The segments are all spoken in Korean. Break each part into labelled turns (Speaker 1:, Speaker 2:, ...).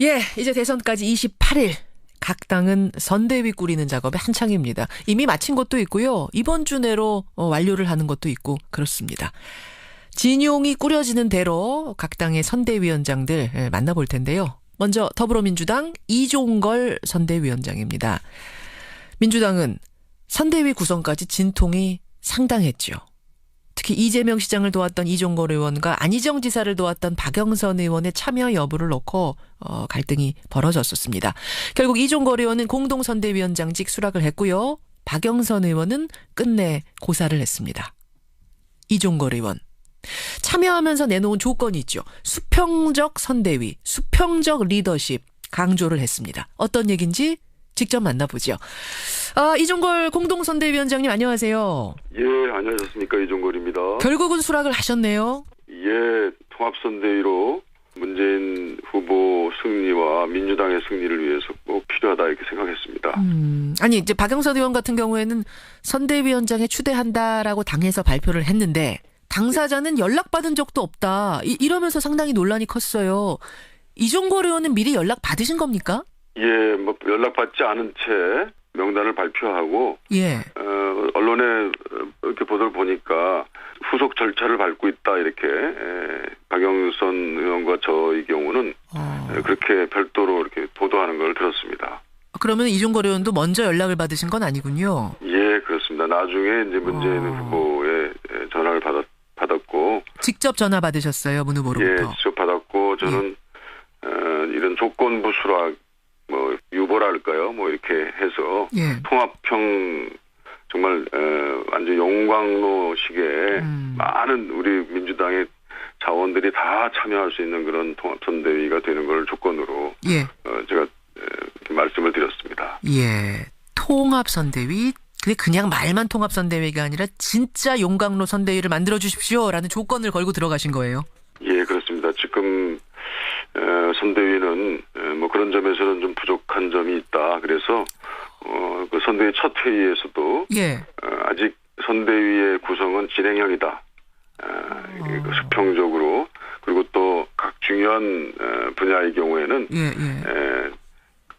Speaker 1: 예, 이제 대선까지 28일. 각 당은 선대위 꾸리는 작업에 한창입니다. 이미 마친 것도 있고요. 이번 주 내로 완료를 하는 것도 있고 그렇습니다. 진용이 꾸려지는 대로 각 당의 선대위원장들 만나볼 텐데요. 먼저 더불어민주당 이종걸 선대위원장입니다. 민주당은 선대위 구성까지 진통이 상당했죠. 특히 이재명 시장을 도왔던 이종걸 의원과 안희정 지사를 도왔던 박영선 의원의 참여 여부를 놓고 갈등이 벌어졌었습니다. 결국 이종걸 의원은 공동선대위원장직 수락을 했고요. 박영선 의원은 끝내 고사를 했습니다. 이종걸 의원. 참여하면서 내놓은 조건이 있죠. 수평적 선대위, 수평적 리더십 강조를 했습니다. 어떤 얘기인지 직접 만나보죠. 이종걸 공동선대위원장님 안녕하세요.
Speaker 2: 예, 안녕하셨습니까. 이종걸입니다.
Speaker 1: 결국은 수락을 하셨네요.
Speaker 2: 예, 통합선대위로 문재인 후보 승리와 민주당의 승리를 위해서 꼭 필요하다 이렇게 생각했습니다.
Speaker 1: 아니 이제 박영선 의원 같은 경우에는 선대위원장에 추대한다라고 당에서 발표를 했는데 당사자는 연락받은 적도 없다. 이러면서 상당히 논란이 컸어요. 이종걸 의원은 미리 연락 받으신 겁니까?
Speaker 2: 예, 뭐 연락받지 않은 채 명단을 발표하고
Speaker 1: 예.
Speaker 2: 언론에 이렇게 보도를 보니까 후속 절차를 밟고 있다 이렇게 박영선 의원과 저의 경우는 그렇게 별도로 이렇게 보도하는 걸 들었습니다.
Speaker 1: 그러면 이종걸 의원도 먼저 연락을 받으신 건 아니군요.
Speaker 2: 예, 그렇습니다. 나중에 이제 문재인 후보의 전화를 받았고
Speaker 1: 직접 전화 받으셨어요, 문 후보로부터.
Speaker 2: 예, 직접 받았고 저는 이런 조건부 수락 뭐 유보랄까요? 뭐 이렇게 해서 통합형 정말 완전 용광로식의 많은 우리 민주당의 자원들이 다 참여할 수 있는 그런 통합선대위가 되는 걸 조건으로 제가 말씀을 드렸습니다.
Speaker 1: 예, 통합선대위. 근데 그냥 말만 통합선대위가 아니라 진짜 용광로 선대위를 만들어 주십시오라는 조건을 걸고 들어가신 거예요.
Speaker 2: 예, 그렇습니다. 지금 선대위는 뭐 그런 점에서는 좀 부족한 점이 있다. 그래서 그 선대위 첫 회의에서도 아직 선대위의 구성은 진행형이다. 수평적으로 그리고 또 각 중요한 분야의 경우에는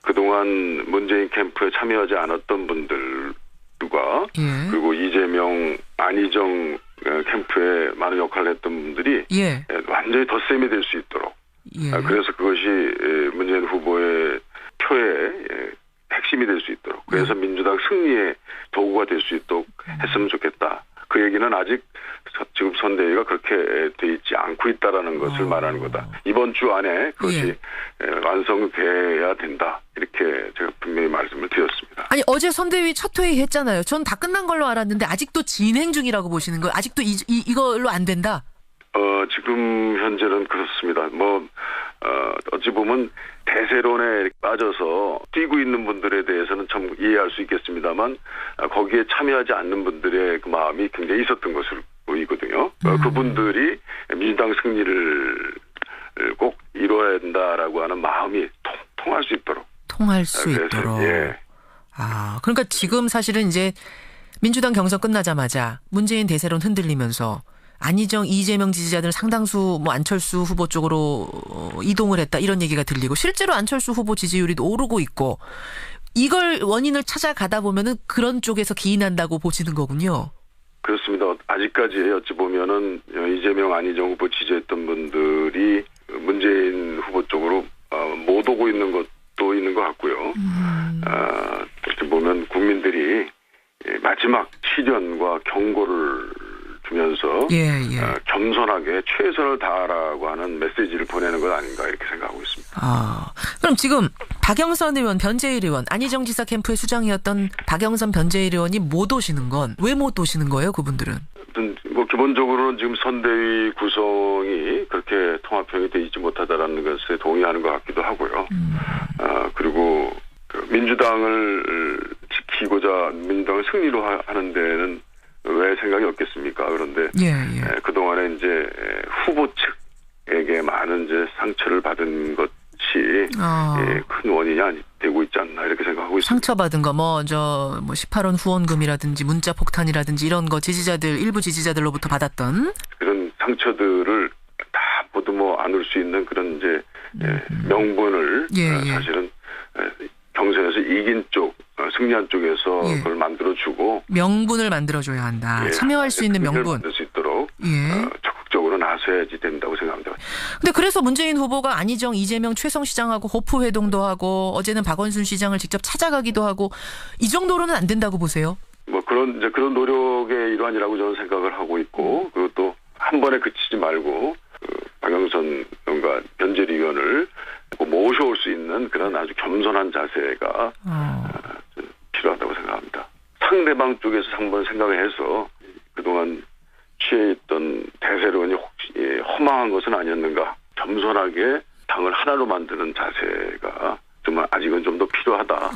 Speaker 2: 그동안 문재인 캠프에 참여하지 않았던 분들과 그리고 이재명, 안희정 캠프에 많은 역할을 했던 분들이 완전히 덧셈이 될 수 있도록 그래서 그것이 문재인 후보의 표의 핵심이 될 수 있도록 그래서 민주당 승리의 도구가 될 수 있도록 했으면 좋겠다. 그 얘기는 아직 지금 선대위가 그렇게 돼 있지 않고 있다라는 것을 말하는 거다. 이번 주 안에 그것이 완성돼야 된다. 이렇게 제가 분명히 말씀을 드렸습니다.
Speaker 1: 아니 어제 선대위 첫 회의 했잖아요. 전 다 끝난 걸로 알았는데 아직도 진행 중이라고 보시는 거예요? 아직도 이걸로 안 된다?
Speaker 2: 지금 현재는 그렇습니다. 어찌 보면 대세론에 빠져서 뛰고 있는 분들에 대해서는 참 이해할 수 있겠습니다만 거기에 참여하지 않는 분들의 그 마음이 굉장히 있었던 것으로 보이거든요. 그분들이 민주당 승리를 꼭 이뤄야 된다라고 하는 마음이 통할 수 있도록.
Speaker 1: 통할 수 있도록. 그러니까 지금 사실은 이제 민주당 경선 끝나자마자 문재인 대세론 흔들리면서 안희정, 이재명 지지자들 상당수 안철수 후보 쪽으로 이동을 했다 이런 얘기가 들리고 실제로 안철수 후보 지지율이 오르고 있고 이걸 원인을 찾아가다 보면은 그런 쪽에서 기인한다고 보시는 거군요.
Speaker 2: 그렇습니다. 아직까지 어찌 보면은 이재명, 안희정 후보 지지했던 분들이 문재인 후보 쪽으로 못 오고 있는 것도 있는 것 같고요. 어찌 보면 국민들이 마지막 시련과 경고를 주면서 겸손하게 최선을 다하라고 하는 메시지를 보내는 것 아닌가 이렇게 생각하고 있습니다.
Speaker 1: 그럼 지금 박영선 의원, 변재일 의원, 안희정 지사 캠프의 수장이었던 박영선, 변재일 의원이 못 오시는 건 왜 못 오시는 거예요, 그분들은?
Speaker 2: 기본적으로는 지금 선대위 구성이 그렇게 통합형이 되어 있지 못하다라는 것에 동의하는 것 같기도 하고요. 그리고 민주당을 지키고자 민주당을 승리로 하는 데는 왜 생각이 없겠습니까? 그런데 그동안에 이제 후보 측에게 많은 이제 상처를 받은 것이 큰 원인이 되고 있지 않나 이렇게 생각하고 있습니다.
Speaker 1: 상처받은 거 18원 후원금이라든지 문자 폭탄이라든지 이런 거 일부 지지자들로부터 받았던
Speaker 2: 그런 상처들을 다 보듬어 안을 수 있는 그런 이제 명분을 사실은 경선에서 이긴 쪽, 승리한 쪽에서 그걸 만들어주고
Speaker 1: 명분을 만들어줘야 한다. 참여할 수 있는 명분.
Speaker 2: 만들 수 있도록 적극적으로 나서야지 된다고 생각합니다.
Speaker 1: 근데 그래서 문재인 후보가 안희정, 이재명, 최성 시장하고 호프 회동도 하고 어제는 박원순 시장을 직접 찾아가기도 하고 이 정도로는 안 된다고 보세요?
Speaker 2: 뭐 그런 노력의 일환이라고 저는 생각을 하고 있고 그리고 또 한 번에 그치지 말고 박영선 변재위원을 모셔올 수 있는 그런 아주 겸손한 자세가 필요하다고 생각합니다. 상대방 쪽에서 한번 생각을 해서 그동안 취해있던 대세론이 혹시 허망한 것은 아니었는가. 겸손하게 당을 하나로 만드는 자세가 정말 아직은 좀 더 필요하다.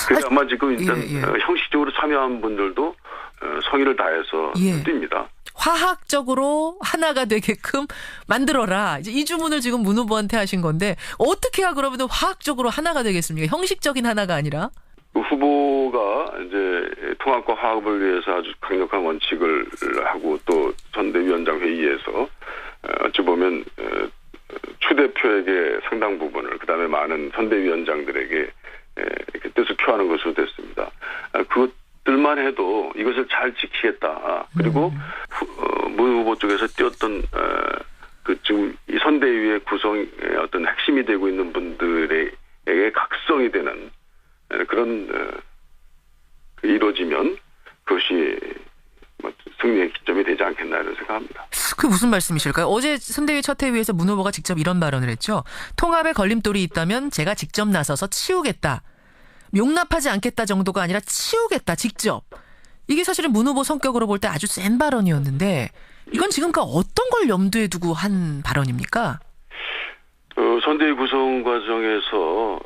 Speaker 2: 그래서 아마 지금 일단 형식적으로 참여한 분들도 성의를 다해서 뜁니다.
Speaker 1: 화학적으로 하나가 되게끔 만들어라. 이제 이 주문을 지금 문 후보한테 하신 건데 어떻게 해야 그러면 화학적으로 하나가 되겠습니까? 형식적인 하나가 아니라.
Speaker 2: 그 후보가 이제 통합과 화합을 위해서 아주 강력한 원칙을 하고 또 선대위원장 회의에서 어찌 보면 추 대표에게 상당 부분을 그다음에 많은 선대위원장들에게 이렇게 뜻을 표하는 것으로 됐습니다. 그것들만 해도 이것을 잘 지키겠다. 그리고 문 후보 쪽에서 뛰었던 지금 이 선대위의 구성의 어떤 핵심이 되고 있는 분들에게 각성이 되는 그런 이루어지면 그것이 승리의 기점이 되지 않겠나 이런 생각합니다.
Speaker 1: 그게 무슨 말씀이실까요? 어제 선대위 첫 회의에서 문 후보가 직접 이런 발언을 했죠. 통합에 걸림돌이 있다면 제가 직접 나서서 치우겠다. 용납하지 않겠다 정도가 아니라 치우겠다 직접. 이게 사실은 문 후보 성격으로 볼 때 아주 센 발언이었는데 이건 지금까지 어떤 걸 염두에 두고 한 발언입니까?
Speaker 2: 선대위 구성 과정에서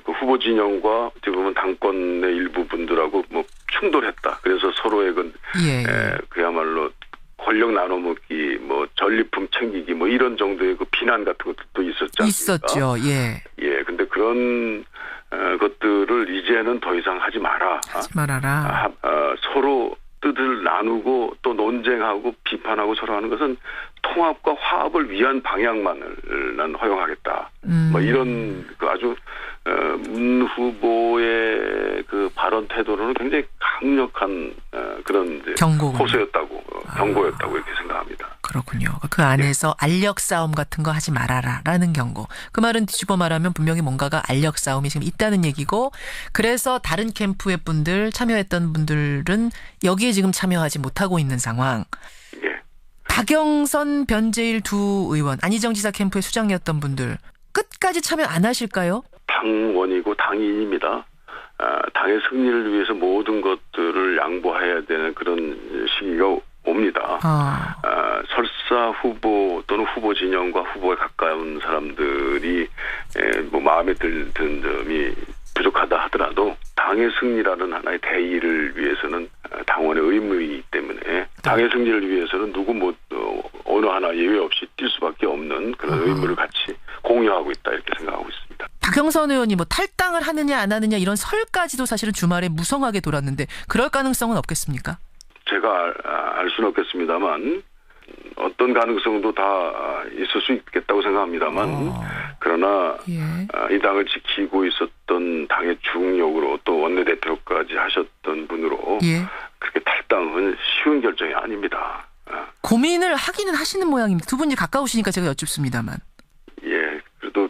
Speaker 2: 그 후보 진영과 어떻게 보면 당권의 일부 분들하고 뭐 충돌했다. 그래서 서로의 그야말로 권력 나눠먹기, 뭐 전리품 챙기기, 뭐 이런 정도의 그 비난 같은 것도 있었지 않습니까?
Speaker 1: 있었죠.
Speaker 2: 근데 그런 것들을 이제는 더 이상 하지 마라.
Speaker 1: 하지 말아라.
Speaker 2: 서로 뜻을 나누고 또 논쟁하고 비판하고 서로 하는 것은 통합과 화합을 위한 방향만을 난 허용하겠다. 뭐 이런 그 아주 문 후보의 그 발언 태도로는 굉장히 강력한 그런 호소였다고 경고였다고 이렇게 생각합니다.
Speaker 1: 그렇군요. 그 안에서 알력 싸움 같은 거 하지 말아라라는 경고. 그 말은 뒤집어 말하면 분명히 뭔가가 알력 싸움이 지금 있다는 얘기고 그래서 다른 캠프의 분들 참여했던 분들은 여기에 지금 참여하지 못하고 있는 상황. 박영선, 변재일 두 의원, 안희정 지사 캠프의 수장이었던 분들 끝까지 참여 안 하실까요?
Speaker 2: 당원이고 당인입니다. 당의 승리를 위해서 모든 것들을 양보해야 되는 그런 시기가 옵니다. 설사 후보 또는 후보 진영과 후보에 가까운 사람들이 뭐 마음에 드는 점이 부족하다 하더라도 당의 승리라는 하나의 대의를 위해서는 당원의 의무이기 때문에 당의 승리를 위해서는 어느 하나 예외 없이 뛸 수밖에 없는 그런 의무를 같이 공유하고 있다 이렇게 생각하고 있습니다.
Speaker 1: 박영선 의원이 뭐 탈당을 하느냐 안 하느냐 이런 설까지도 사실은 주말에 무성하게 돌았는데 그럴 가능성은 없겠습니까?
Speaker 2: 제가 알 수는 없겠습니다만 어떤 가능성도 다 있을 수 있겠다고 생각합니다만 그러나 이 당을 지키고 있었던 당의 중력으로 또 원내대표까지 하셨던 분으로 그렇게 탈당은 쉬운 결정이 아닙니다.
Speaker 1: 고민을 하기는 하시는 모양입니다. 두 분이 가까우시니까 제가 여쭙습니다만.
Speaker 2: 그래도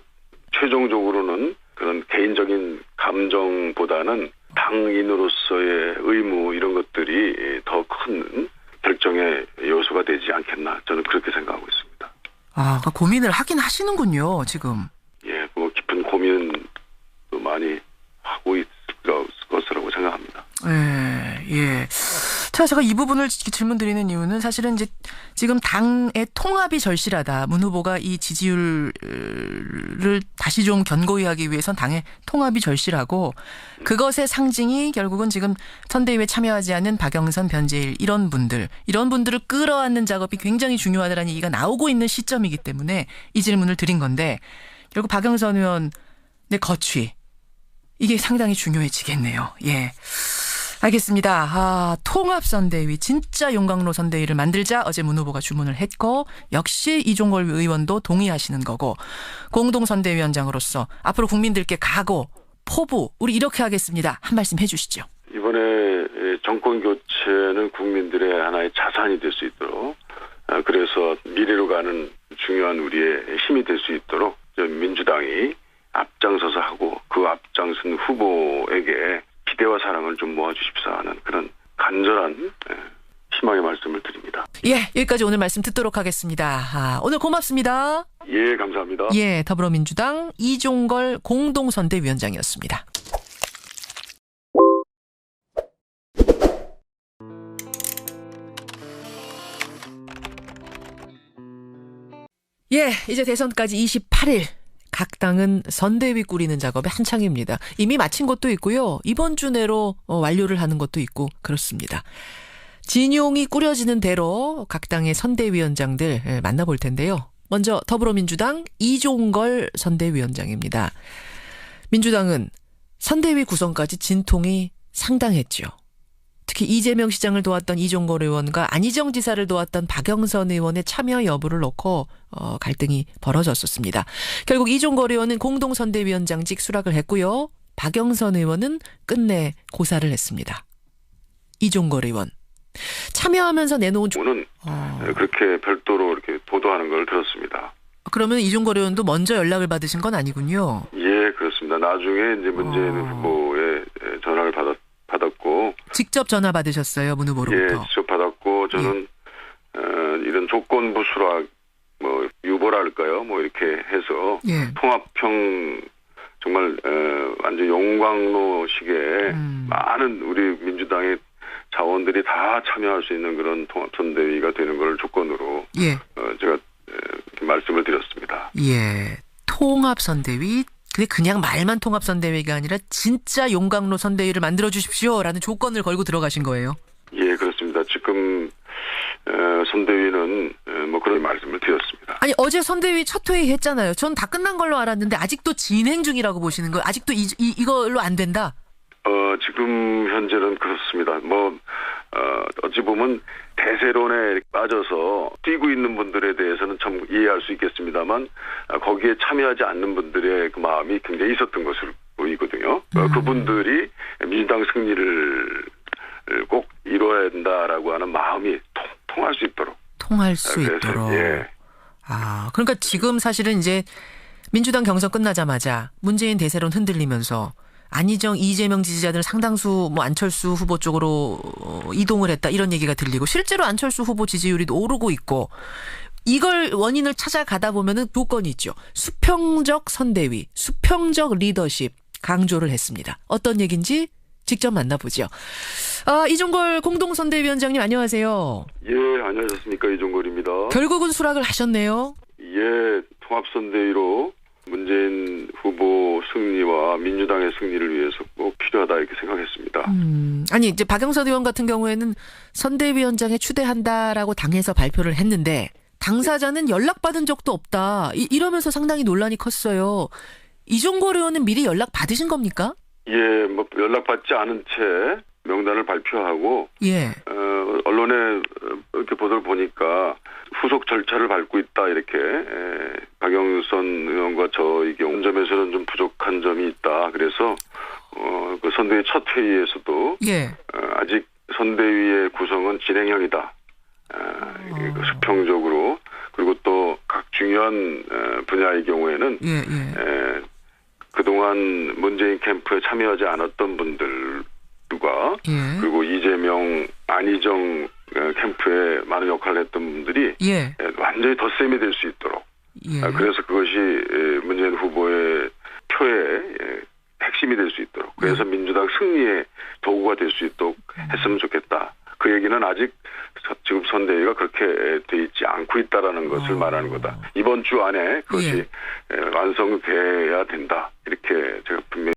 Speaker 2: 최종적으로는 그런 개인적인 감정보다는 당인으로서의 의무 이런 것들이 더 큰 결정의 요소가 되지 않겠나 저는 그렇게 생각하고 있습니다.
Speaker 1: 그러니까 고민을 하긴 하시는군요 지금.
Speaker 2: 뭐 깊은 고민도 많이 하고 있을 것이라고 생각합니다.
Speaker 1: 제가 이 부분을 질문 드리는 이유는 사실은 이제 지금 당의 통합이 절실하다. 문 후보가 이 지지율을 다시 좀 견고히 하기 위해선 당의 통합이 절실하고 그것의 상징이 결국은 지금 선대위에 참여하지 않는 박영선, 변재일 이런 분들을 끌어안는 작업이 굉장히 중요하다는 얘기가 나오고 있는 시점이기 때문에 이 질문을 드린 건데 결국 박영선 의원의 거취 이게 상당히 중요해지겠네요. 알겠습니다. 통합선대위, 진짜 용광로 선대위를 만들자 어제 문 후보가 주문을 했고 역시 이종걸 의원도 동의하시는 거고 공동선대위원장으로서 앞으로 국민들께 각오, 포부 우리 이렇게 하겠습니다. 한 말씀 해주시죠.
Speaker 2: 이번에 정권 교체는 국민들의 하나의 자산이 될 수 있도록 그래서 미래로 가는 중요한 우리의 힘이 될 수 있도록 민주당이 앞장서서 하고 그 앞장선 후보에게 기대와 사랑을 좀 모아주십사 하는 그런 간절한 희망의 말씀을 드립니다.
Speaker 1: 예, 여기까지 오늘 말씀 듣도록 하겠습니다. 오늘 고맙습니다.
Speaker 2: 예, 감사합니다.
Speaker 1: 예, 더불어민주당 이종걸 공동선대위원장이었습니다. 예, 이제 대선까지 28일. 각 당은 선대위 꾸리는 작업에 한창입니다. 이미 마친 것도 있고요. 이번 주 내로 완료를 하는 것도 있고 그렇습니다. 진용이 꾸려지는 대로 각 당의 선대위원장들 만나볼 텐데요. 먼저 더불어민주당 이종걸 선대위원장입니다. 민주당은 선대위 구성까지 진통이 상당했죠. 특히 이재명 시장을 도왔던 이종걸 의원과 안희정 지사를 도왔던 박영선 의원의 참여 여부를 놓고 갈등이 벌어졌었습니다. 결국 이종걸 의원은 공동선대위원장직 수락을 했고요. 박영선 의원은 끝내 고사를 했습니다. 이종걸 의원 참여하면서 내놓은
Speaker 2: 오늘 그렇게 별도로 이렇게 보도하는 걸 들었습니다.
Speaker 1: 그러면 이종걸 의원도 먼저 연락을 받으신 건 아니군요.
Speaker 2: 예, 그렇습니다. 나중에 이제 문재인 후보의 전화를 받았고
Speaker 1: 직접 전화 받으셨어요, 문 후보로부터?
Speaker 2: 예, 직접 받았고 저는 이런 조건부 수락 뭐 유보랄까요, 뭐 이렇게 해서 통합형 정말 완전 용광로식의 많은 우리 민주당의 자원들이 다 참여할 수 있는 그런 통합선대위가 되는 걸 조건으로 제가 말씀을 드렸습니다.
Speaker 1: 예, 통합선대위. 근데 그냥 말만 통합선대위가 아니라 진짜 용광로 선대위를 만들어 주십시오라는 조건을 걸고 들어가신 거예요?
Speaker 2: 예, 그렇습니다. 지금 선대위는 뭐 그런 말씀을 드렸습니다.
Speaker 1: 아니 어제 선대위 첫 회의 했잖아요. 전 다 끝난 걸로 알았는데 아직도 진행 중이라고 보시는 거예요? 아직도 이걸로 안 된다?
Speaker 2: 지금 현재는 그렇습니다. 어찌 보면 대세론에 빠져서 뛰고 있는 분들에 대해서는 참 이해할 수 있겠습니다만 거기에 참여하지 않는 분들의 그 마음이 굉장히 있었던 것으로 보이거든요. 그분들이 민주당 승리를 꼭 이뤄야 된다라고 하는 마음이 통할 수 있도록.
Speaker 1: 통할 수 있도록.
Speaker 2: 예.
Speaker 1: 그러니까 지금 사실은 이제 민주당 경선 끝나자마자 문재인 대세론 흔들리면서 안희정, 이재명 지지자들 상당수 안철수 후보 쪽으로 이동을 했다 이런 얘기가 들리고 실제로 안철수 후보 지지율이 오르고 있고 이걸 원인을 찾아가다 보면은 조건이 있죠. 수평적 선대위, 수평적 리더십 강조를 했습니다. 어떤 얘기인지 직접 만나보죠. 이종걸 공동선대위원장님 안녕하세요.
Speaker 2: 예, 안녕하셨습니까. 이종걸입니다.
Speaker 1: 결국은 수락을 하셨네요.
Speaker 2: 예, 통합선대위로 문재인 후보 승리와 민주당의 승리를 위해서 꼭 필요하다 이렇게 생각했습니다.
Speaker 1: 아니 이제 박영선 의원 같은 경우에는 선대위원장에 추대한다라고 당에서 발표를 했는데 당사자는 연락받은 적도 없다. 이러면서 상당히 논란이 컸어요. 이종걸 의원은 미리 연락 받으신 겁니까?
Speaker 2: 예, 연락받지 않은 채 명단을 발표하고 언론에 이렇게 보도를 보니까 후속 절차를 밟고 있다 이렇게 박영선 의원과 저희 경우 점에서는 좀 부족한 점이 있다. 그래서 그 선대위 첫 회의에서도 아직 선대위의 구성은 진행형이다. 수평적으로 그리고 또 각 중요한 분야의 경우에는 그동안 문재인 캠프에 참여하지 않았던 분들과 그리고 이재명, 안희정 캠프에 많은 역할을 했던 분들이 완전히 덧셈이 될 수 있도록 그래서 그것이 문재인 후보의 표의 핵심이 될 수 있도록 그래서 민주당 승리의 도구가 될 수 있도록 했으면 좋겠다. 그 얘기는 아직 지금 선대위가 그렇게 돼 있지 않고 있다라는 것을 말하는 거다. 이번 주 안에 그것이 완성돼야 된다. 이렇게 제가 분명히